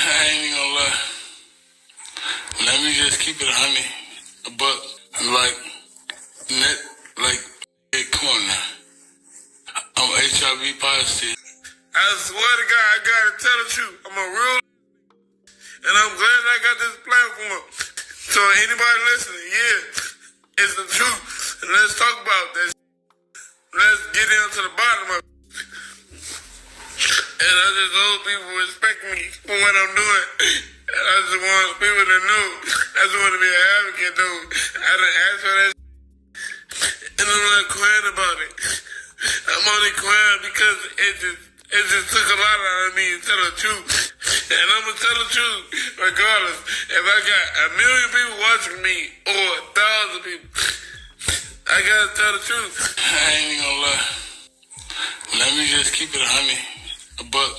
I ain't even gonna lie. Let me just keep it 100, but like, come on now. I'm HIV positive. I swear to God, I gotta tell the truth. I'm a real, and I'm glad I got this platform. So anybody listening, yeah, it's the truth. And let's talk about this. Let's get down to the bottom of it. And I just hope people respect me for what I'm doing. And I just want people to know. I just want to be an advocate, though. I done asked for that. And I'm not crying about it. I'm only crying because it just took a lot out of me to tell the truth. And I'm going to tell the truth regardless. If I got 1 million people watching me or 1,000 people, I got to tell the truth. I ain't even gonna lie. Let me just keep it 100. But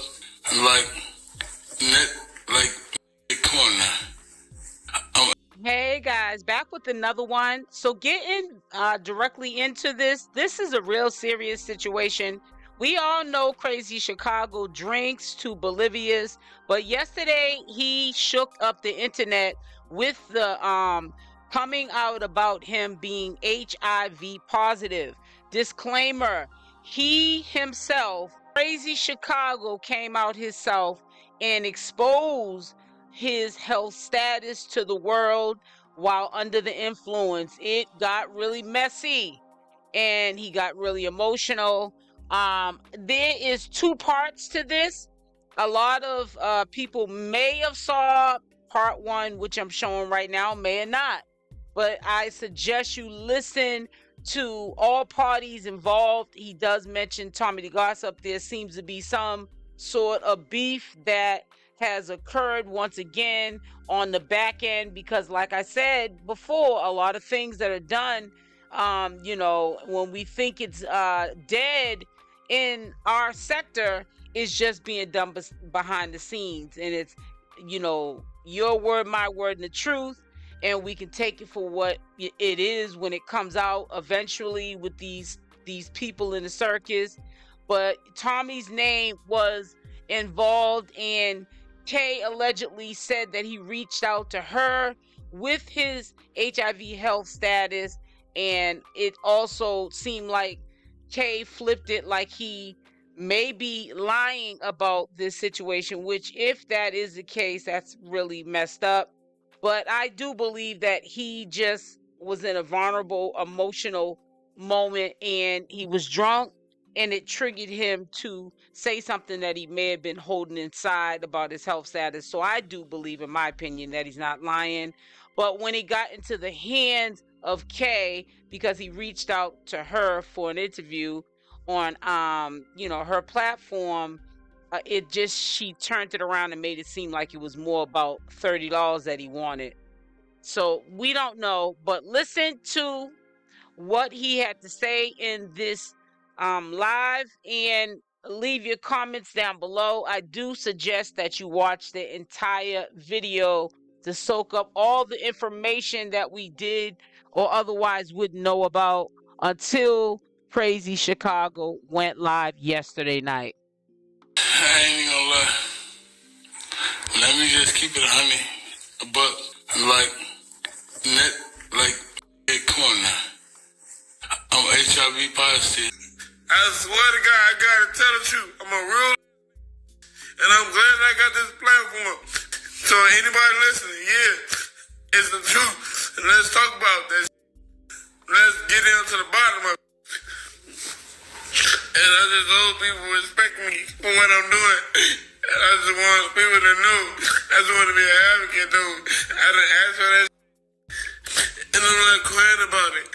come on now. Hey guys, back with another one. So getting directly into this is a real serious situation. We all know Crazy Chicago drinks to 𝗪𝗪𝗧, but yesterday he shook up the internet with the coming out about him being HIV positive. Disclaimer, he himself, Crazy Chicago, came out himself and exposed his health status to the world while under the influence. It got really messy and he got really emotional. There is 2 parts to this. A lot of people may have saw part 1, which I'm showing right now, may have not. But I suggest you listen to all parties involved. He does mention Tommythegossip. There seems to be some sort of beef that has occurred once again on the back end, because like I said before, a lot of things that are done, when we think it's dead in our sector, is just being done behind the scenes. And it's, your word, my word, and the truth. And we can take it for what it is when it comes out eventually with these people in the circus. But Tommy's name was involved, and Kay allegedly said that he reached out to her with his HIV health status, and it also seemed like Kay flipped it like he may be lying about this situation, which if that is the case, that's really messed up. But I do believe that he just was in a vulnerable, emotional moment, and he was drunk, and it triggered him to say something that he may have been holding inside about his health status. So I do believe, in my opinion, that he's not lying. But when he got into the hands of Kay, because he reached out to her for an interview on, her platform, she turned it around and made it seem like it was more about $30 that he wanted. So we don't know, but listen to what he had to say in this live, and leave your comments down below. I do suggest that you watch the entire video to soak up all the information that we did or otherwise wouldn't know about until Crazy Chicago went live yesterday night. I ain't even gonna lie. Let me just keep it 100. But come on now. I'm HIV positive. I swear to God, I gotta tell the truth. I'm a real, and I'm glad I got this platform. So anybody listening, yeah, it's the truth. And let's talk about this. Let's get down to the bottom of it. And I just hope people respect me for what I'm doing. And I just want people to know. I just want to be an advocate, though. I done asked for that. And I'm not crying about it.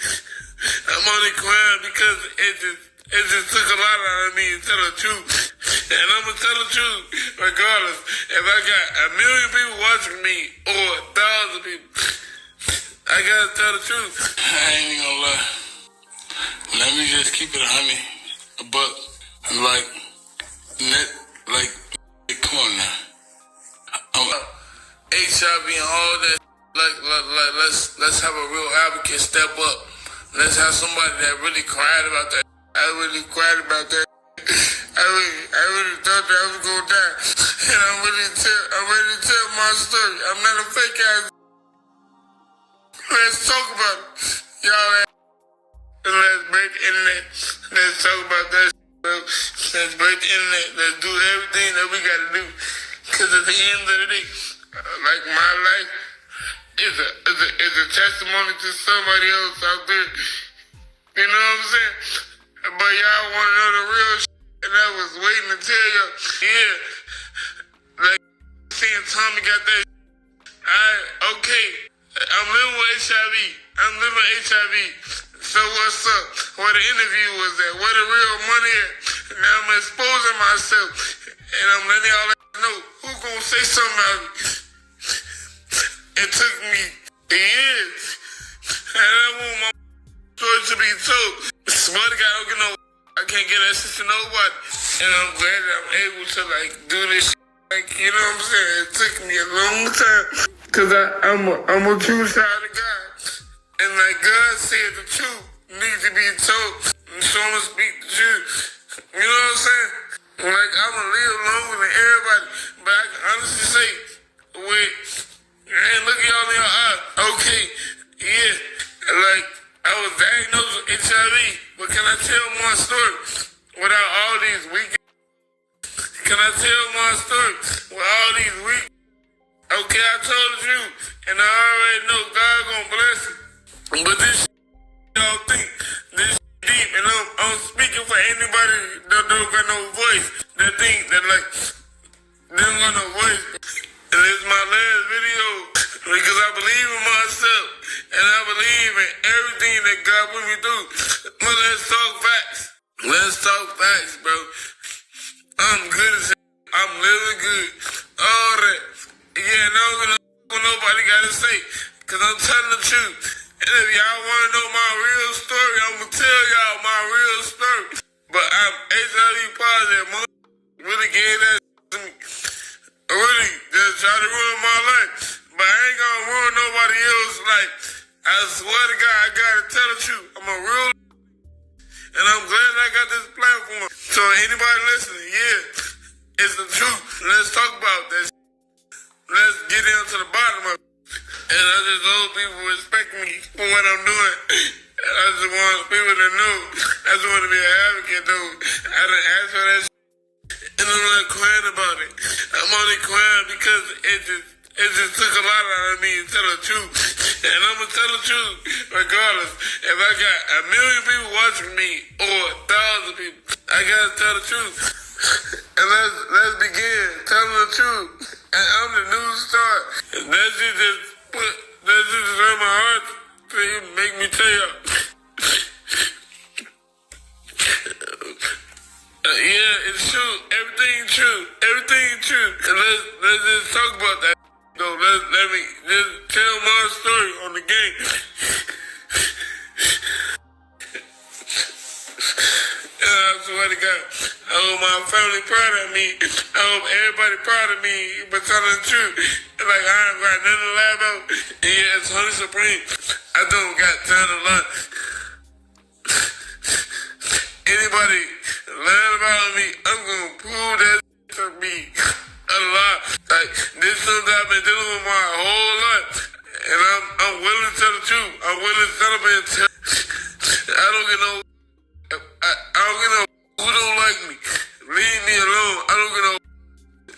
I'm only crying because it just took a lot out of me to tell the truth. And I'm going to tell the truth regardless. If I got 1 million people watching me or 1,000 people, I got to tell the truth. I ain't even going to lie. Let me just keep it 100. But come on now. I'm HIV and all that. Let's have a real advocate step up. Let's have somebody that really cried about that. I really cried about that. I really thought that I was gonna die. And I'm ready to tell my story. I'm not a fake ass. Let's talk about it. Y'all let's break the internet. Let's talk about that shit, bro. Let's break the internet. Let's do everything that we gotta do. Cause at the end of the day, like my life is a testimony to somebody else out there. You know what I'm saying? But y'all wanna know the real shit, and I was waiting to tell y'all. Yeah, like seeing Tommy got that shit. Okay, I'm living with HIV. I'm living with HIV. So what's up? Where the interview was at? Where the real money at? Now I'm exposing myself, and I'm letting y'all know who gonna say something about me. It took me years, and I want my story to be told. Swear to God, I don't get no. I can't get that shit to nobody, and I'm glad that I'm able to like do this shit. Like, you know what I'm saying? It took me a long time, cause I'm a true child of God, and like God said, the truth needs to be told, and so I'm gonna speak the truth. You know what I'm saying? Like, I'm gonna live longer than everybody, but I can honestly say, and look at y'all in your eyes. Okay, yeah, like I was diagnosed with HIV, but can I tell my story without all these weak? Can I tell my story with all these weak? Okay, I told the truth, and I already know God gonna bless it. But this shit, y'all think this shit deep, and I'm speaking for anybody that don't got no voice, that think that like they don't got no voice. And this is my last video because I believe in myself, and I believe in everything that God put me through. But let's talk facts. Let's talk facts, bro. I'm good as hell. I'm living good. All that. Yeah, no, what nobody gotta say, cause I'm telling the truth. And if y'all wanna know my real story, I'm gonna tell y'all my real story. But I'm HIV positive. Really gave that to me. Really, just try to ruin my life. But I ain't gonna ruin nobody else's life. I swear to God, I gotta tell the truth. I'm a real, and I'm glad I got this platform. So anybody listening, yeah, it's the truth. Let's talk about this. Let's get down to the bottom of it. And I just hope people respect me for what I'm doing. And I just want people to know. I just want to be an advocate, though. I done asked for that shit, and I'm not crying about it. I'm only crying because it just took a lot out of me to tell the truth. And I'm going to tell the truth regardless. If I got 1 million people watching me or 1,000 people, I got to tell the truth. And let's begin telling the truth. And I'm the new star. And that shit just hurt my heart to even make me tell y'all. Yeah, it's true. Everything true. Everything true. And let's just talk about that. So let me just tell my story on the game. I swear to God, I hope my family proud of me. I hope everybody proud of me for telling the truth. Like, I ain't got nothing to lie about. Yeah, it's HONEYSUPREME. I don't got time to lie. Anybody lying about me, I'm gonna prove that to me a lot. Like, this is something I've been dealing with my whole life. And I'm willing to tell the truth. I'm willing to celebrate and tell. I don't get no who don't like me. Leave me alone. I don't get no.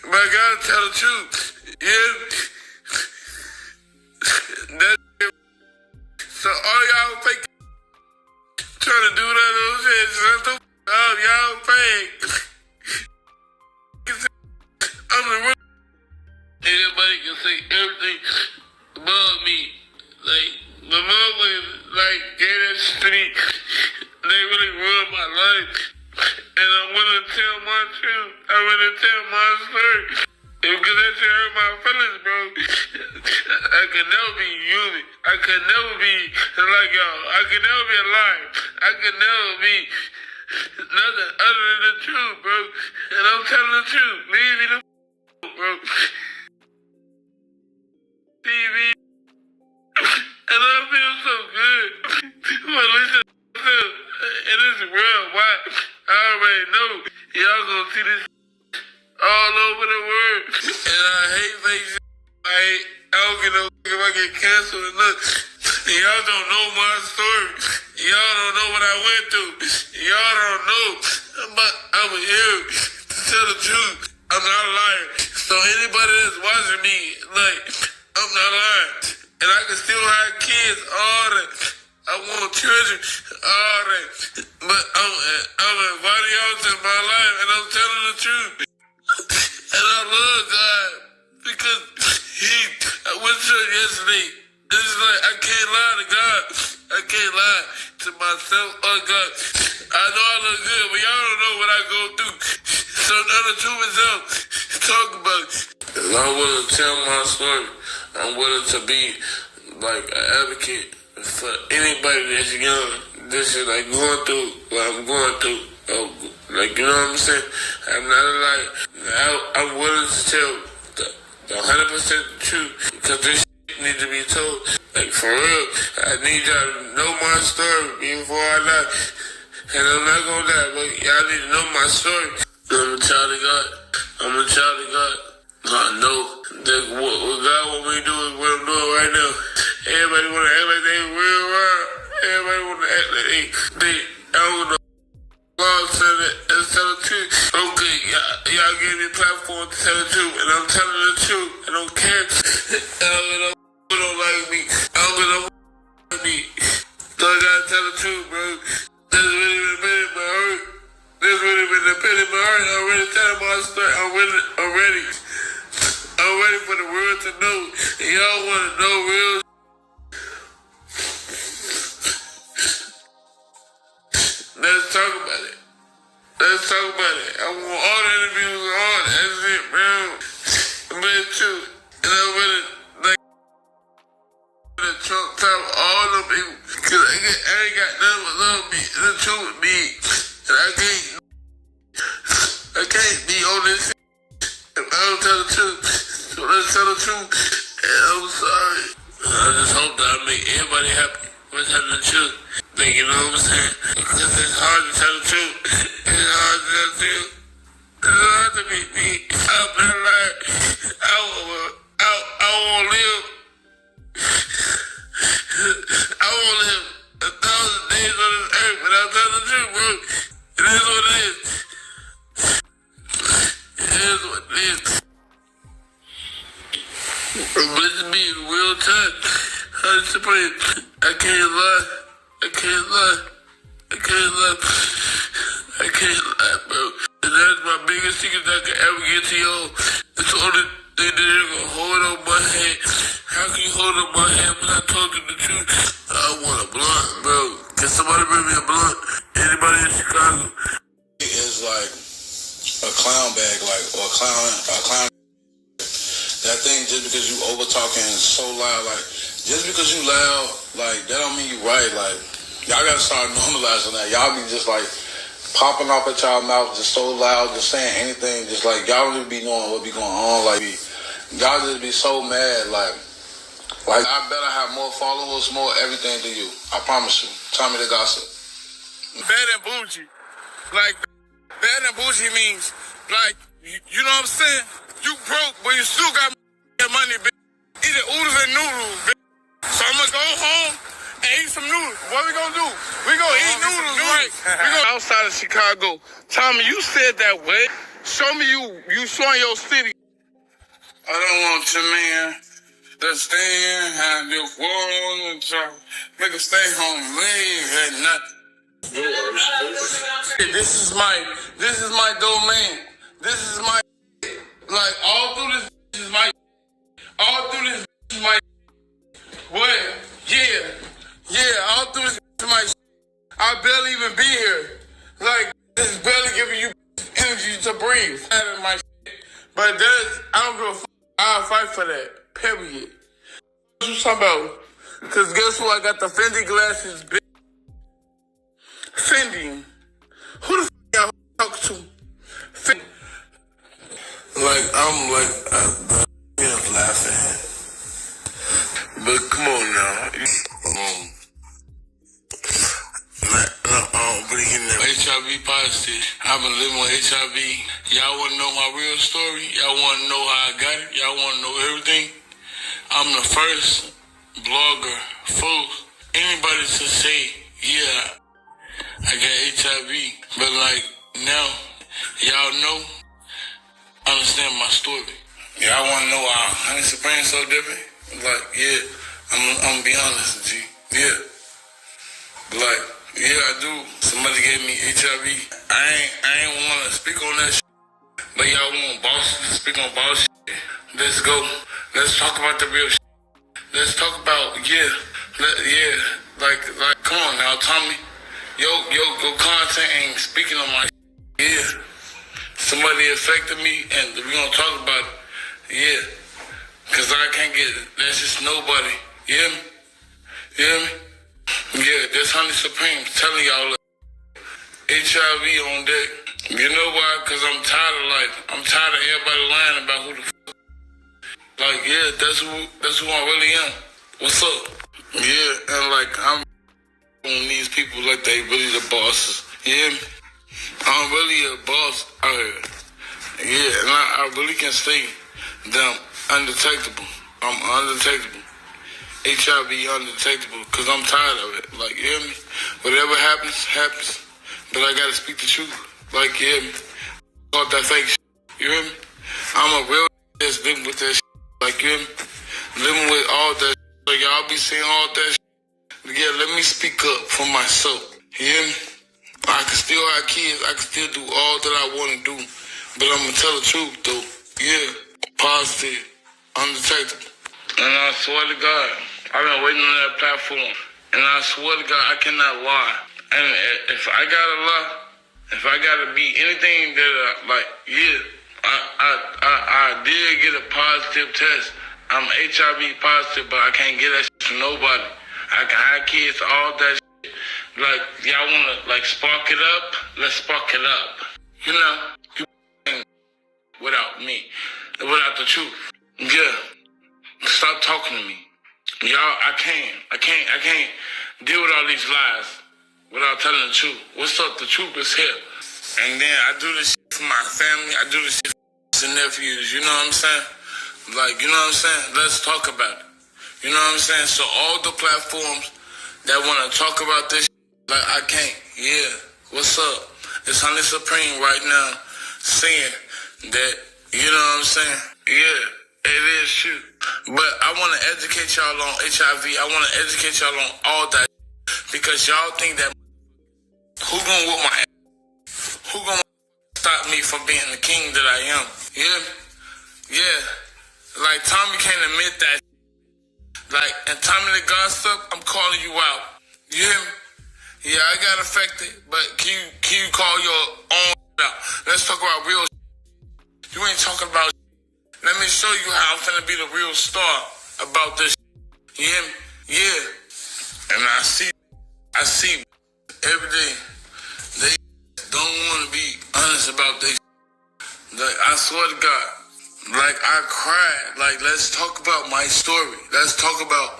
But I gotta tell the truth. Yeah. That's it. So all y'all fake trying to do that little shit. Shut the up, y'all fake. I'm the real. Anybody can say everything about me. Like, the motherfuckers, like, gave that street. They really ruined my life. And I'm willing to tell my truth. I'm willing to tell my story. Because that shit hurt my feelings, bro. I could never be human. I could never be like y'all. I could never be alive. I could never be nothing other than the truth, bro. And I'm telling the truth. Leave me the bro. TV. And I feel so good. But listen to myself. And it's worldwide. I already know y'all gonna see this all over the world. I don't get no if I get canceled or nothing. Y'all don't know my story. Y'all don't know what I went through. Y'all don't know. I'm here to tell the truth. I'm not a liar. So anybody that's watching me, like, I'm not lying. And I can still have kids, all that. I want children, all that. But I'm inviting y'all to my life, and I'm telling the truth. And I love God because I went to him yesterday. It's like I can't lie to God. I can't lie to myself or God. I know I look good, but y'all don't know what I go through. So none of the truth is out. Talk about it. I'm willing to tell my story. I'm willing to be like an advocate for anybody that's young. This is like going through what I'm going through. Like, you know what I'm saying? I'm not a liar. I'm willing to tell the 100% truth because this need to be told. Like, for real, I need y'all to know my story before I die. And I'm not gonna die, but y'all need to know my story. I'm a child of God. I'm a child of God. I know that what God want me to do is what I'm doing right now. Everybody wanna act like they real wild. Everybody wanna act like they I don't know. God said it and tell the truth. Okay, y'all gave me a platform to tell the truth, and I'm telling the truth. I don't care. I don't like me. I don't like me. So I gotta tell the truth, bro. This really been a pain in my heart. This really been a pain in my heart. I'm ready to tell my story. I'm ready. I'm ready for the world to know. And y'all wanna know real. Let's talk about it. Let's talk about it. I want all the interviews on. That's it, bro. I'm ready to. And I'm ready like the Trump top all them people. Cause I ain't got nothing but love me. The truth with me. And I can't be on this if I don't tell the truth. So let's tell the truth. And I'm sorry. I just hope that I make everybody happy with telling the truth. Like, you know what I'm saying? Because it's hard to tell the truth. It's hard to tell the truth. It's hard to be me. I'm not lying. I won't live. I won't live 1,000 days on this earth without telling the truth, bro. It is what it is. It is what it is. I'm blessed to be in real time. HONEYSUPREME. I can't lie. I can't lie. I can't lie. I can't lie, bro. And that's my biggest secret that I can ever get to y'all. It's the only thing that they're gonna hold up my hand. How can you hold up my hand when I told you the truth? I want a blunt, bro. Can somebody bring me a blunt? Anybody in Chicago? It's like a clown bag, like, or a clown. That thing, just because you over talking so loud, like, just because you loud, like, that don't mean you right. Like, y'all gotta start normalizing that. Y'all be just like popping off at y'all mouth, just so loud, just saying anything, just like y'all really be knowing what be going on. Like, y'all just be so mad. Like I bet I have more followers, more everything than you. I promise you. Tommythegossip. Bad and bougie. Like, bad and bougie means, like, you know what I'm saying? You broke, but you still got money, bitch. Eat oodles and noodles, bitch. So I'm gonna go home and eat some noodles. What we gonna do? We gonna eat noodles, right? We go outside of Chicago. Tommy, you said that way. Show me you showing your city. I don't want your man to stay in, have your world and try make him stay home, leave at night. This is my domain. This is my like all through this is my what? Yeah, all through this is my I barely even be here. Like, this is barely giving you energy to breathe. But I don't give a fuck. I'll fight for that. Period. What you talking about? Because guess what? I got the Fendi glasses, bitch. Fendi. Who the fuck y'all talk to? Fendi. Like, I'm laughing. But come on now. HIV positive. I've been living with HIV. Y'all want to know my real story? Y'all want to know how I got it? Y'all want to know everything? I'm the first blogger for anybody to say, yeah, I got HIV. But like now, y'all know, understand my story. Y'all want to know why HONEYSUPREME so different? Like, yeah, I'm gonna be honest, G. Yeah. Like, yeah, I do. Somebody gave me HIV. I ain't want to speak on that shit. But y'all want bosses to speak on boss shit. Let's go. Let's talk about the real shit. Let's talk about, like, come on now, Tommy. Your content ain't speaking on my shit. Yeah. Somebody affected me, and we gonna talk about it. Yeah. Cause I can't get it. That's just nobody. You hear me? You hear me? Yeah, this HONEYSUPREME telling y'all HIV on deck. You know why? Cause I'm tired of I'm tired of everybody lying about who the like, yeah, that's who I really am. What's up? Yeah, and like I'm on these people like they really the bosses. You hear me? I'm really a boss out here. Yeah, and I really can stay them undetectable. I'm undetectable. HIV undetectable, because I'm tired of it. Like, you hear me? Whatever happens, happens. But I gotta speak the truth. Like, you hear me? Fuck that fake shit. You hear me? I'm a real that's living with that shit. Like, you hear me? Living with all that shit. So y'all be saying all that shit. Yeah, let me speak up for myself. You hear me? I can still have kids. I can still do all that I want to do. But I'm gonna tell the truth, though. Yeah. Positive. Undetectable. And I swear to God, I've been waiting on that platform. And I swear to God, I cannot lie. And if I gotta lie, if I gotta be anything that I did get a positive test. I'm HIV positive, but I can't get that shit from nobody. I can have kids, all that shit. Like, y'all wanna spark it up? Let's spark it up. You know, you without me, without the truth. Yeah. Stop talking to me. Y'all, I can't deal with all these lies without telling the truth. What's up? The truth is here. And then I do this shit for my family. I do this shit for my nephews. You know what I'm saying? Like, you know what I'm saying? Let's talk about it. You know what I'm saying? So all the platforms that want to talk about this shit, like, I can't. Yeah. What's up? It's HONEYSUPREME right now saying that, you know what I'm saying? Yeah. It is true. But I want to educate y'all on HIV. I want to educate y'all on all that. Because y'all think that who gonna whoop my ass? Who gonna stop me from being the king that I am? Yeah? Yeah. Like, Tommy can't admit that. Like, and Tommythegossip, I'm calling you out. You hear me? Yeah, I got affected. But can you call your own out? Let's talk about real shit. You ain't talking about shit. Let me show you how I'm finna be the real star about this. You hear me? Yeah. And I see every day they don't want to be honest about this. Like, I swear to God, like, I cried. Like, let's talk about my story. Let's talk about,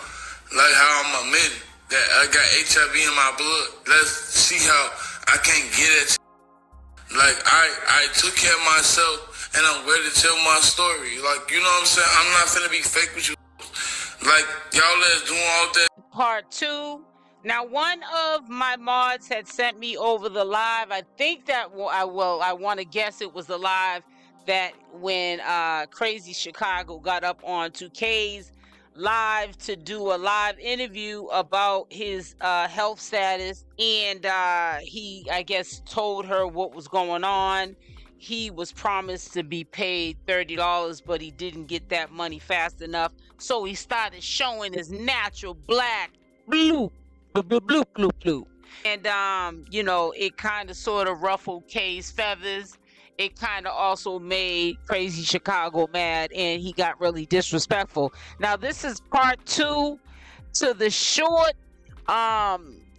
like, how I'm admitting that I got HIV in my blood. Let's see how I can't get it. Like, I took care of myself. And I'm ready to tell my story. Like, you know what I'm saying? I'm not finna be fake with you. Like, y'all let's doing all that. Part 2. Now, one of my mods had sent me over the live. I think that, I want to guess it was the live that when Crazy Chicago got up on 2K's live to do a live interview about his health status. And he, I guess, told her what was going on. He was promised to be paid $30, but he didn't get that money fast enough. So he started showing his natural black blue. And, you know, it kind of sort of ruffled Kay's feathers. It kind of also made Crazy Chicago mad, and he got really disrespectful. Now, this is part 2 to the short,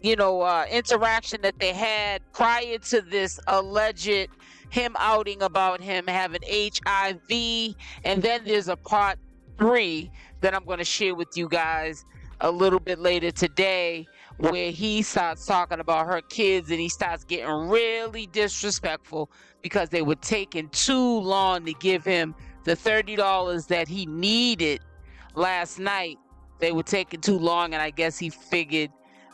interaction that they had prior to this alleged him outing about him having HIV. And then there's a part 3 that I'm going to share with you guys a little bit later today, where he starts talking about her kids and he starts getting really disrespectful because they were taking too long to give him the $30 that he needed. last night they were taking too long, and I guess he figured,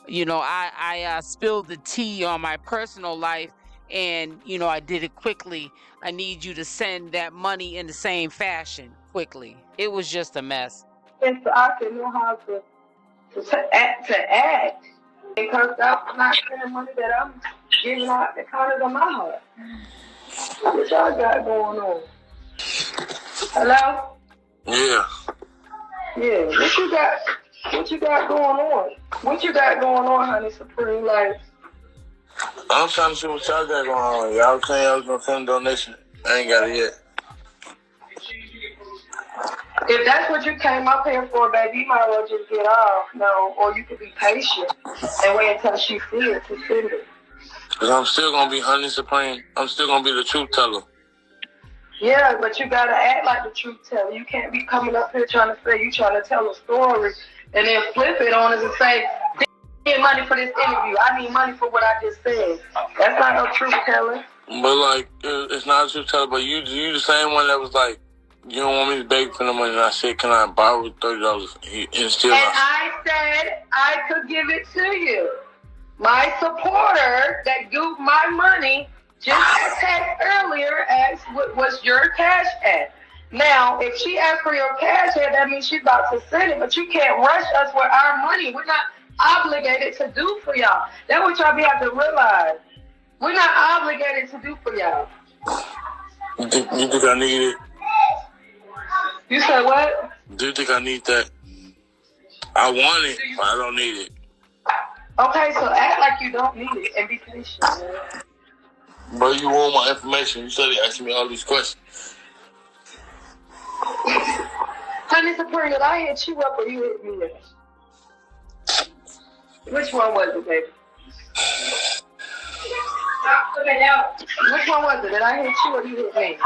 you know, I spilled the tea on my personal life, and, you know, I did it quickly. I need you to send that money in the same fashion quickly. It was just a mess. And so I can know how to act, because I'm not spending money that I'm giving out the kindness of my heart. What y'all got going on? Hello? Yeah. Yeah, what you got going on? What you got going on, Honey Supreme? Like, I'm trying to see what y'all got going on. Y'all was saying y'all was gonna send a donation. I ain't got it yet. if that's what you came up here for, baby, you might as well just get off, no, or you could be patient and wait until she sees it to send it. Because I'm still going to be Honey Supreme. I'm still going to be the truth teller. Yeah, but you got to act like the truth teller. You can't be coming up here trying to say you trying to tell a story and then flip it on us and say, need money for this interview. I need money for what I just said. That's not no truth telling. But, like, it's not a truth teller, but you the same one that was like, you don't want me to beg for the money. And I said, can I borrow $30? And still I said I could give it to you. My supporter that gave my money just text earlier asked what was your cash app. Now, if she asked for your cash app, that means she's about to send it, but you can't rush us with our money. We're not obligated to do for y'all. That's what y'all have to realize. We're not obligated to do for y'all. You think I need it? You said what? Do you think I need that? I want it, but I don't need it. Okay, so act like you don't need it and be patient, man. But you want my information. You said you asking me all these questions. Honey Supreme, did I hit you up or you hit me up? Which one was it, baby? Which one was it? Did I hit you or you hit me?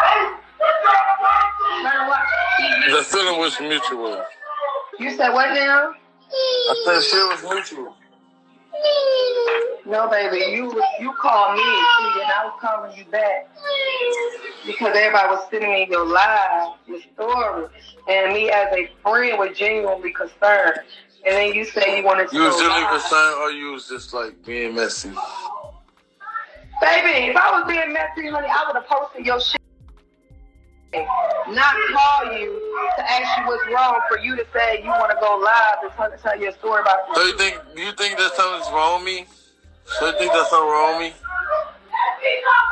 The feeling was mutual. You said what now? I said shit was mutual. No, baby, you called me, and I was calling you back because everybody was sending me your live, your story, and me as a friend was genuinely concerned. And then you say you wanted to. You was genuinely concerned, or you was just like being messy? Baby, if I was being messy, honey, I would have posted your shit. Not call you to ask you what's wrong for you to say you want to go live and tell your story about So you think there's something wrong with me? So you think there's something wrong with me?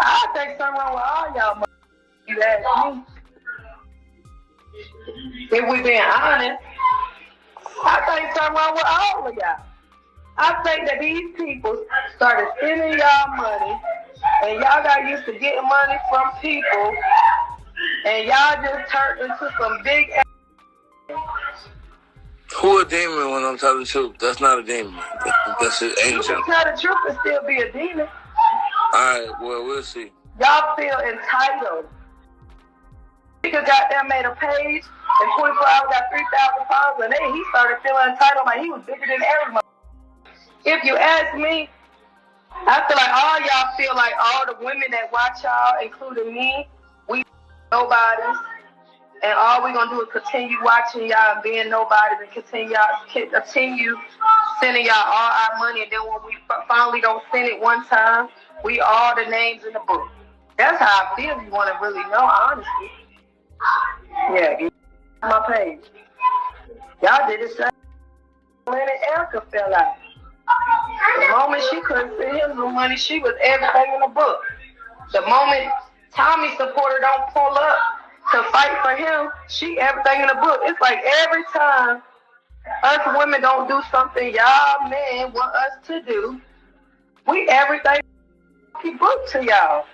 I think something wrong with all y'all. You ask me. If we being honest, I think something wrong with all of y'all. I think that these people started sending y'all money, and y'all got used to getting money from people. And y'all just turned into some big ass. Who a demon when I'm telling the truth? That's not a demon. That's an angel. You can tell the truth and still be a demon. Alright, well, we'll see. Y'all feel entitled. Nigga goddamn made a page and 24 hours got 3,000 followers, and then he started feeling entitled like he was bigger than everybody. If you ask me, I feel like all y'all feel like all the women that watch y'all, including me, we nobodies, and all we're gonna do is continue watching y'all and being nobodies and continue sending y'all all our money, and then when we finally don't send it one time, we all the names in the book. That's how I feel. You want to really know, honestly. Yeah, get my page. Y'all did the same when Erica fell out. The moment she couldn't send him the money, she was everything in the book. The moment Tommy supporter don't pull up to fight for him, she everything in the book. It's like every time us women don't do something y'all men want us to do, we everything book to y'all.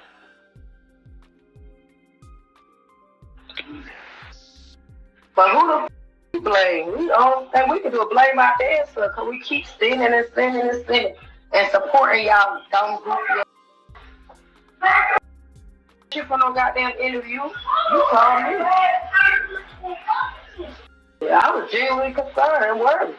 But who the f blame? We don't think we can do a blame out there, so because we keep sending and supporting y'all dumb goofy. You for no goddamn interview, you called me. Yeah, I was genuinely concerned and worried.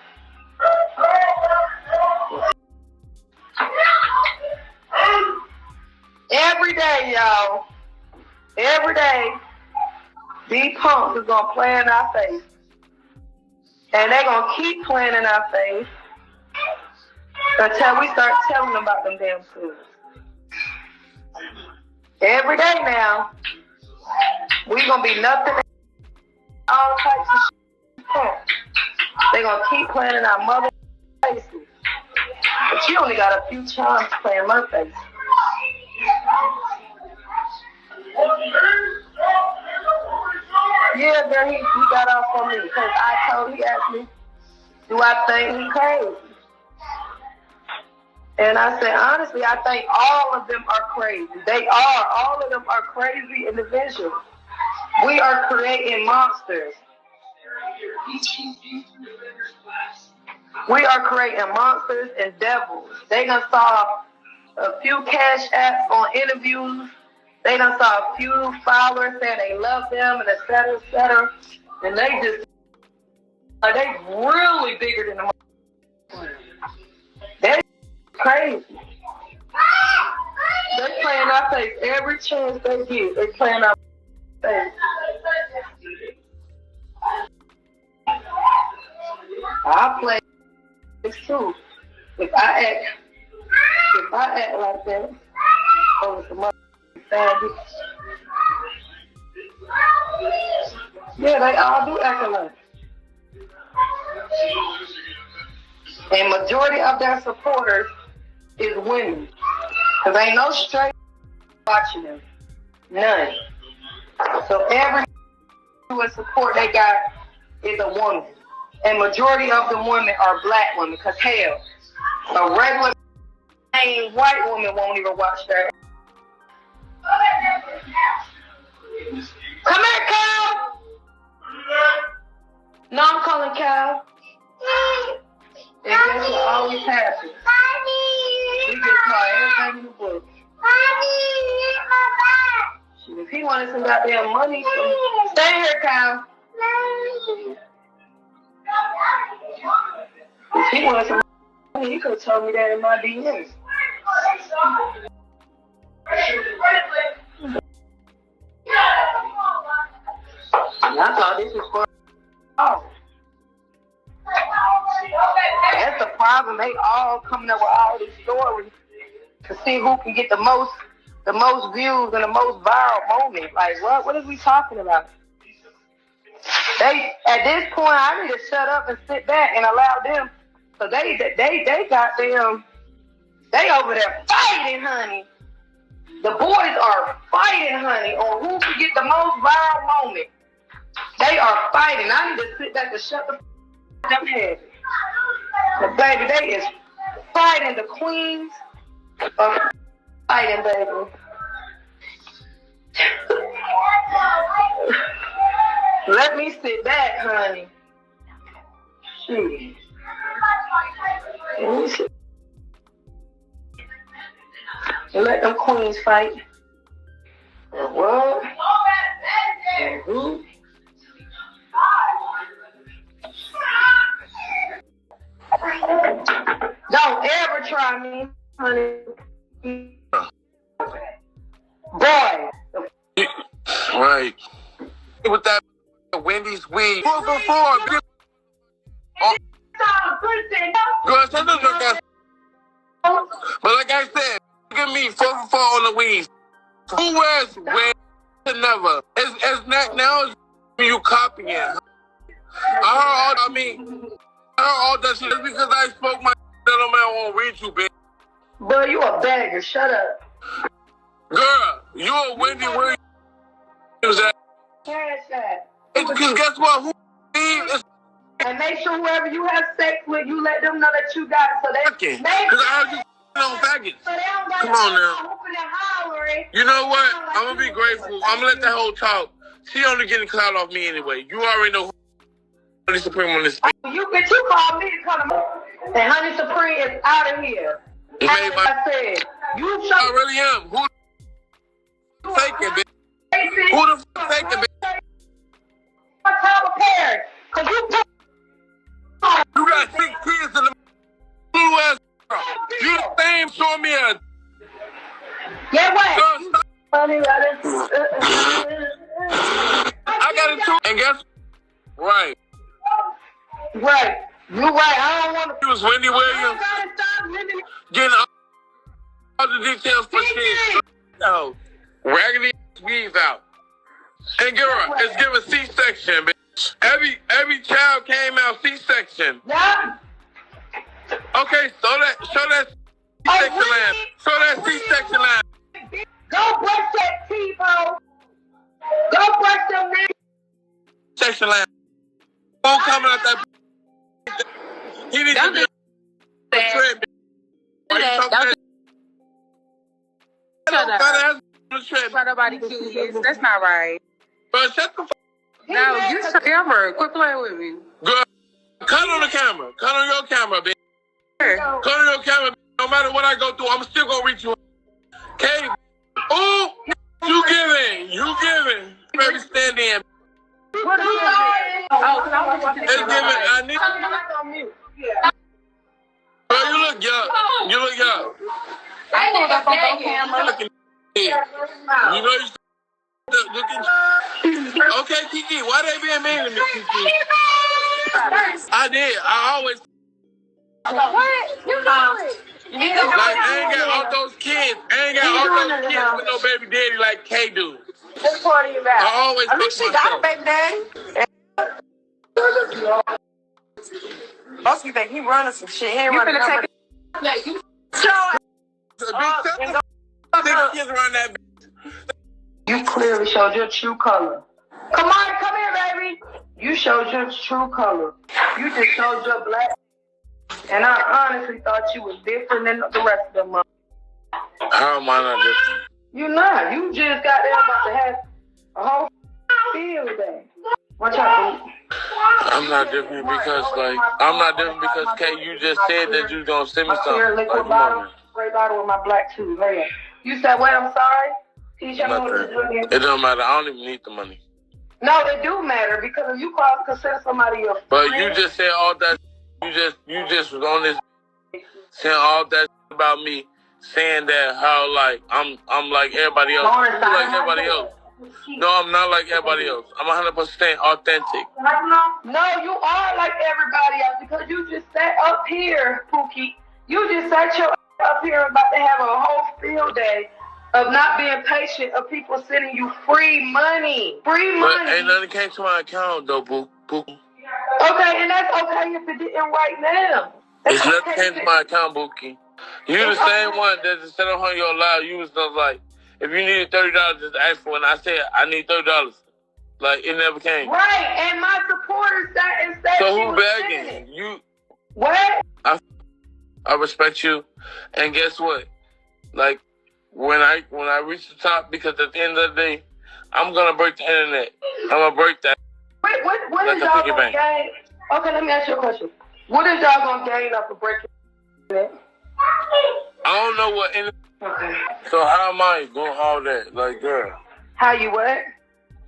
Every day, y'all. Every day, these punks is gonna play in our face. And they're going to keep playing in our face until we start telling them about them damn foods. Every day now, we're going to be nothing, all types of shit. They're going to keep playing in our mother faces. But you only got a few charms playing in my face. Yeah, girl, he got off on me because he asked me, do I think he crazy? And I said, honestly, I think all of them are crazy. They are. All of them are crazy individuals. We are creating monsters. We are creating monsters and devils. They done saw a few CashApps on interviews. They done saw a few followers saying they love them and et cetera, et cetera. And they just, they really bigger than the They're crazy. They playing our face every chance they get. They playing our face. I play this too. If I act like that, over some other faggots. Yeah, they all do act alike. And majority of their supporters is women. Because ain't no straight watching them. None. So every support they got is a woman. And majority of the women are black women. Because hell, a regular white woman won't even watch their. Come here, Cal. No, I'm calling Cal. And guess what always happens? We get caught everything in the book. If he wanted some goddamn money, stay here, Cal. If he wanted some money, he could have told me that in my DMs. And I thought this was for That's the problem. They all coming up with all these stories to see who can get the most views and the most viral moment. Like what is we talking about? At this point I need to shut up and sit back and allow them. So they got them. They over there fighting, honey. The boys are fighting, honey, on who can get the most viral moment. They are fighting. I need to sit back and shut the them head. But baby, they is fighting. The queens are fighting, baby. Let me sit back, honey. Shoot. Let me sit. And let them queens fight. And what? And who? Don't ever try me, honey. Boy. Right. With that Wendy's weed. 4 for 4. Girl, shut the fuck up. But like I said, look at me, 4 for 4 on the weed. Who wears wear never? It's not now. You copying. I heard all that shit just because I spoke my gentleman won't read you, bitch. Boy, you a bagger. Shut up. Girl, you a Wendy Williams. CashApp. Because guess what? Who is and make sure whoever you have sex with, you let them know that you got it. So they because I heard you on faggots. So they don't got come on now. You know what? I'm gonna be grateful. I'm gonna let that whole talk. She only getting clout off me anyway. You already know who HONEYSUPREME on this. You call me to come and HONEYSUPREME is out of here. Like I said, you I really am. Who the faking, bitch? Who the faking, bitch? What type of parent? Cause you got 6 kids in the blue ass girl. You the same showing me a. Yeah, what? I got it too. And guess right. Right. You right. I don't want to. It was Wendy Williams getting all the details for shit. No. Raggedy weave out. And girl, it's giving C-section, bitch. Every child came out C-section. Yeah. Okay, show that C-section line. Show that C-section line. Go brush that teeth, ho. Go brush them teeth. Section line. Phone coming out that. He needs to be on the trip. Are you talking that? Try nobody kids. That's not right. But shut the fuck. No, you the camera. Quit playing with me. Girl, cut on the camera. Cut on your camera, bitch. Cut on your camera, bitch. No matter what I go through, I'm still gonna reach you. Okay? Ooh, you giving. You giving. Baby, stand in. What are you doing? Oh, because I want to It's giving. I need. Girl, you look young. You look young. I pulled up on both cameras. Looking. You know you looking. Okay, Kiki, why they being mean to me, Kiki? I did. I always. What? You know it. Like, I ain't got all those kids. I ain't got all those kids with no baby daddy like K do. What part are you about? I always At least she got a baby daddy. Most of you think he running some shit. He ain't running nothing. Kids around that bitch. You clearly showed your true color. Come on, come here, baby. You showed your true color. You just showed your black. And I honestly thought you was different than the rest of them. How am I not different? You not. You just got there about to have a whole field day. Watch out, dude. I'm not different because, Kay, you just said that you was going to send me something. Here, liquid bottle, spray bottle with my black tooth. Right. You said, what? I'm sorry? Nothing. It don't matter. I don't even need the money. No, it do matter because if you consider somebody your friend. But you just said all that. You just was on this saying all that about me, saying that how like I'm like everybody else. I'm like everybody else. No, I'm not like everybody else. I'm 100% authentic. No, you are like everybody else because you just sat up here, Pookie. You just sat your up here about to have a whole field day of not being patient, of people sending you free money. Free money. But ain't nothing came to my account though, Pookie. Okay, and that's okay if it didn't right now. It's nothing came to my account, Pookie. You the same one that just said on your live, you was just like, if you needed $30, just ask for it. And I said, I need $30. Like, it never came. Right, and my supporters sat and said, so who begging? You. What? I respect you. And guess what? Like, when I reach the top, because at the end of the day, I'm going to break the internet. I'm going to break that. Wait, what like is y'all going to gain? Okay, let me ask you a question. What is y'all going to gain off of breaking the internet? I don't know what internet. Okay. So how am I doing all that? Like, girl. How you what?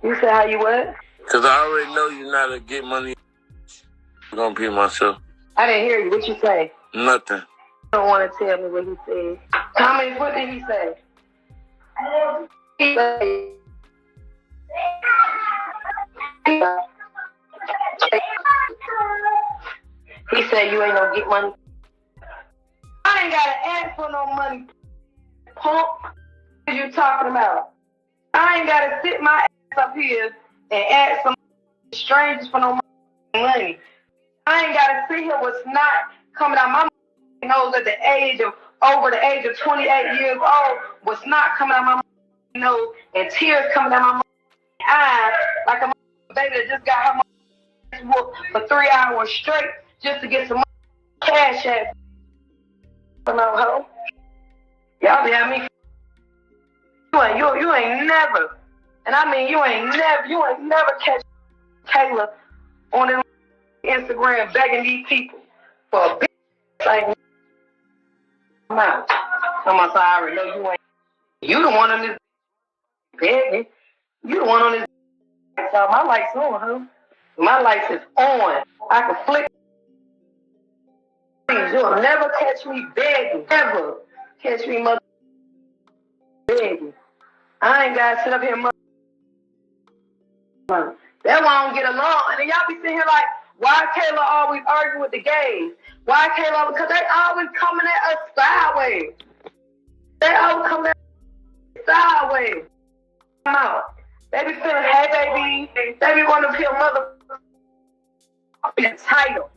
You said how you what? Because I already know you're not to get money. I'm going to be myself. I didn't hear you. What you say? Nothing. You don't want to tell me what he said. Tommy, what did he say? He said you ain't gonna get money. I ain't gotta ask for no money. Pump. What are you talking about? I ain't gotta sit my ass up here and ask some strangers for no money. I ain't gotta sit here with snot coming out my nose at the age of over the age of 28 years old with snot coming out my nose and tears coming out my eyes like a baby that just got her whooped for 3 hours straight just to get some cash at. Y'all be at me. You ain't never, and I mean you ain't never catch Kayla on the Instagram begging these people for a bitch like me. I'm out. I'm sorry. No, you ain't. You the one on this begging. You the one on this. So my lights on, huh? My lights is on. I can flick. You'll never catch me begging. Never catch me mother begging. I ain't gotta sit up here mother. That's why I don't get along. And then y'all be sitting here like, Why Kayla always arguing with the gays? Why Kayla? Because they always coming at us sideways. They always coming at us sideways. Come out. They be feeling, hey baby, they be want to feel mother title.